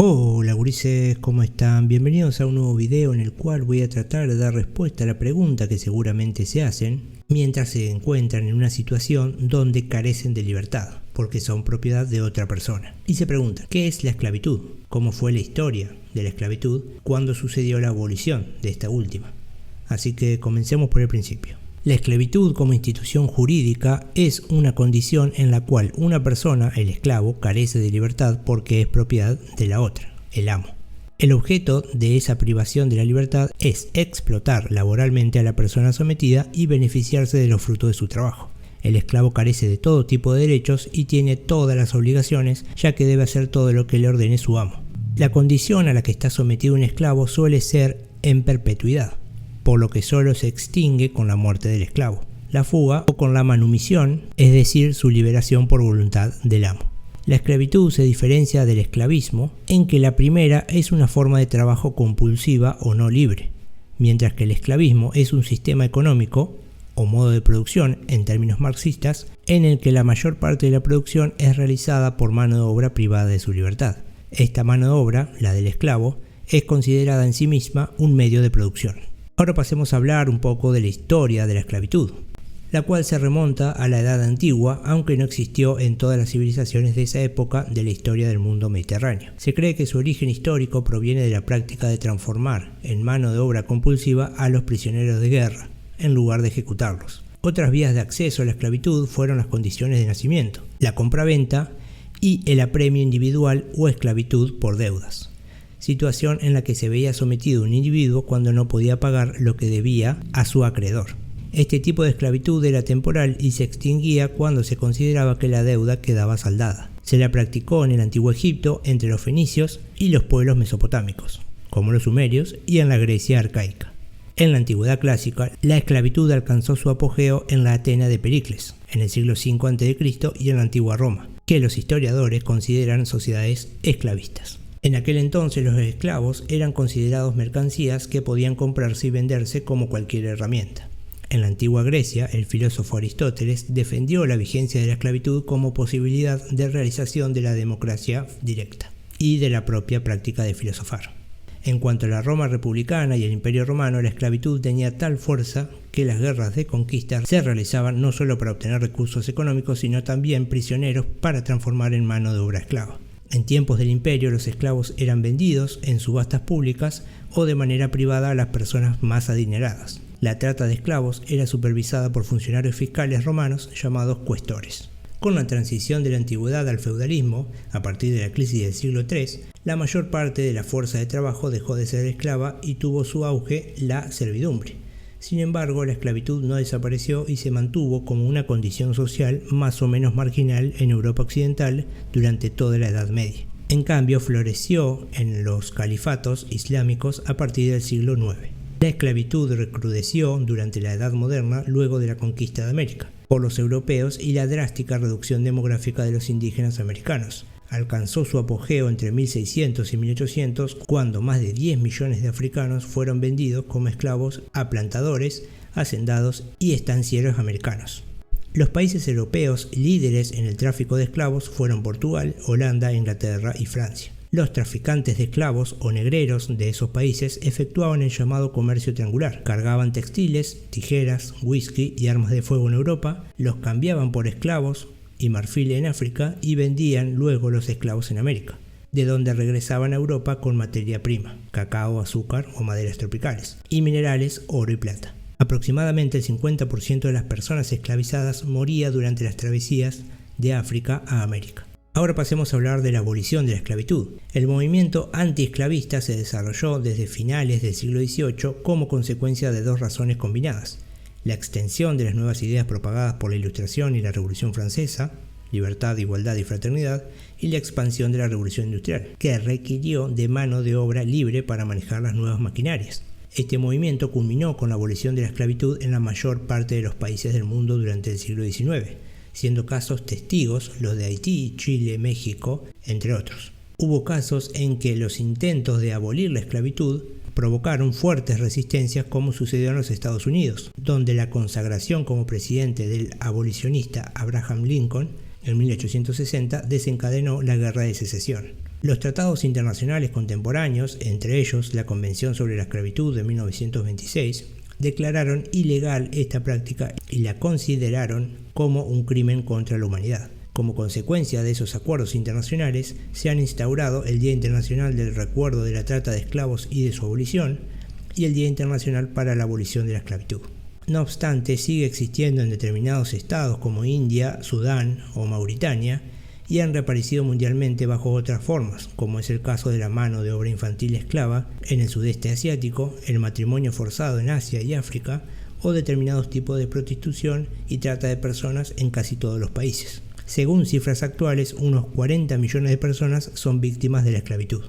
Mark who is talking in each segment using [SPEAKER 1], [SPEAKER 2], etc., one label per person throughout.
[SPEAKER 1] Hola gurises, ¿cómo están? Bienvenidos a un nuevo video en el cual voy a tratar de dar respuesta a la pregunta que seguramente se hacen mientras se encuentran en una situación donde carecen de libertad, porque son propiedad de otra persona. Y se preguntan, ¿qué es la esclavitud? ¿Cómo fue la historia de la esclavitud? ¿Cuándo sucedió la abolición de esta última? Así que comencemos por el principio. La esclavitud como institución jurídica es una condición en la cual una persona, el esclavo, carece de libertad porque es propiedad de la otra, el amo. El objeto de esa privación de la libertad es explotar laboralmente a la persona sometida y beneficiarse de los frutos de su trabajo. El esclavo carece de todo tipo de derechos y tiene todas las obligaciones, ya que debe hacer todo lo que le ordene su amo. La condición a la que está sometido un esclavo suele ser en perpetuidad, por lo que solo se extingue con la muerte del esclavo, la fuga o con la manumisión, es decir, su liberación por voluntad del amo. La esclavitud se diferencia del esclavismo en que la primera es una forma de trabajo compulsiva o no libre, mientras que el esclavismo es un sistema económico o modo de producción en términos marxistas en el que la mayor parte de la producción es realizada por mano de obra privada de su libertad. Esta mano de obra, la del esclavo, es considerada en sí misma un medio de producción. Ahora pasemos a hablar un poco de la historia de la esclavitud, la cual se remonta a la Edad Antigua, aunque no existió en todas las civilizaciones de esa época de la historia del mundo mediterráneo. Se cree que su origen histórico proviene de la práctica de transformar en mano de obra compulsiva a los prisioneros de guerra, en lugar de ejecutarlos. Otras vías de acceso a la esclavitud fueron las condiciones de nacimiento, la compraventa y el apremio individual o esclavitud por deudas, situación en la que se veía sometido un individuo cuando no podía pagar lo que debía a su acreedor. Este tipo de esclavitud era temporal y se extinguía cuando se consideraba que la deuda quedaba saldada. Se la practicó en el Antiguo Egipto entre los fenicios y los pueblos mesopotámicos, como los sumerios, y en la Grecia arcaica. En la Antigüedad clásica, la esclavitud alcanzó su apogeo en la Atenas de Pericles, en el siglo V a.C. y en la antigua Roma, que los historiadores consideran sociedades esclavistas. En aquel entonces los esclavos eran considerados mercancías que podían comprarse y venderse como cualquier herramienta. En la antigua Grecia, el filósofo Aristóteles defendió la vigencia de la esclavitud como posibilidad de realización de la democracia directa y de la propia práctica de filosofar. En cuanto a la Roma republicana y el Imperio Romano, la esclavitud tenía tal fuerza que las guerras de conquista se realizaban no solo para obtener recursos económicos, sino también prisioneros para transformar en mano de obra esclava. En tiempos del imperio, los esclavos eran vendidos en subastas públicas o de manera privada a las personas más adineradas. La trata de esclavos era supervisada por funcionarios fiscales romanos llamados cuestores. Con la transición de la antigüedad al feudalismo, a partir de la crisis del siglo III, la mayor parte de la fuerza de trabajo dejó de ser esclava y tuvo su auge la servidumbre. Sin embargo, la esclavitud no desapareció y se mantuvo como una condición social más o menos marginal en Europa occidental durante toda la Edad Media. En cambio, floreció en los califatos islámicos a partir del siglo IX. La esclavitud recrudeció durante la Edad Moderna luego de la conquista de América por los europeos y la drástica reducción demográfica de los indígenas americanos. Alcanzó su apogeo entre 1600 y 1800 cuando más de 10 millones de africanos fueron vendidos como esclavos a plantadores, hacendados y estancieros americanos. Los países europeos líderes en el tráfico de esclavos fueron Portugal, Holanda, Inglaterra y Francia. Los traficantes de esclavos o negreros de esos países efectuaban el llamado comercio triangular. Cargaban textiles, tijeras, whisky y armas de fuego en Europa, los cambiaban por esclavos y marfil en África y vendían luego los esclavos en América, de donde regresaban a Europa con materia prima, cacao, azúcar o maderas tropicales, y minerales, oro y plata. Aproximadamente el 50% de las personas esclavizadas moría durante las travesías de África a América. Ahora pasemos a hablar de la abolición de la esclavitud. El movimiento antiesclavista se desarrolló desde finales del siglo XVIII como consecuencia de dos razones combinadas: la extensión de las nuevas ideas propagadas por la Ilustración y la Revolución Francesa, libertad, igualdad y fraternidad, y la expansión de la Revolución Industrial, que requirió de mano de obra libre para manejar las nuevas maquinarias. Este movimiento culminó con la abolición de la esclavitud en la mayor parte de los países del mundo durante el siglo XIX, siendo casos testigos los de Haití, Chile, México, entre otros. Hubo casos en que los intentos de abolir la esclavitud provocaron fuertes resistencias, como sucedió en los Estados Unidos, donde la consagración como presidente del abolicionista Abraham Lincoln en 1860, desencadenó la Guerra de Secesión. Los tratados internacionales contemporáneos, entre ellos la Convención sobre la Esclavitud de 1926, declararon ilegal esta práctica y la consideraron como un crimen contra la humanidad. Como consecuencia de esos acuerdos internacionales, se han instaurado el Día Internacional del Recuerdo de la Trata de Esclavos y de su abolición y el Día Internacional para la Abolición de la Esclavitud. No obstante, sigue existiendo en determinados estados como India, Sudán o Mauritania y han reaparecido mundialmente bajo otras formas, como es el caso de la mano de obra infantil esclava en el sudeste asiático, el matrimonio forzado en Asia y África o determinados tipos de prostitución y trata de personas en casi todos los países. Según cifras actuales, unos 40 millones de personas son víctimas de la esclavitud.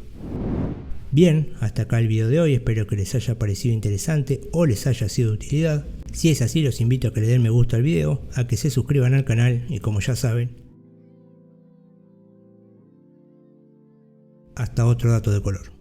[SPEAKER 1] Bien, hasta acá el video de hoy, espero que les haya parecido interesante o les haya sido de utilidad. Si es así, los invito a que le den me gusta al video, a que se suscriban al canal y como ya saben, hasta otro dato de color.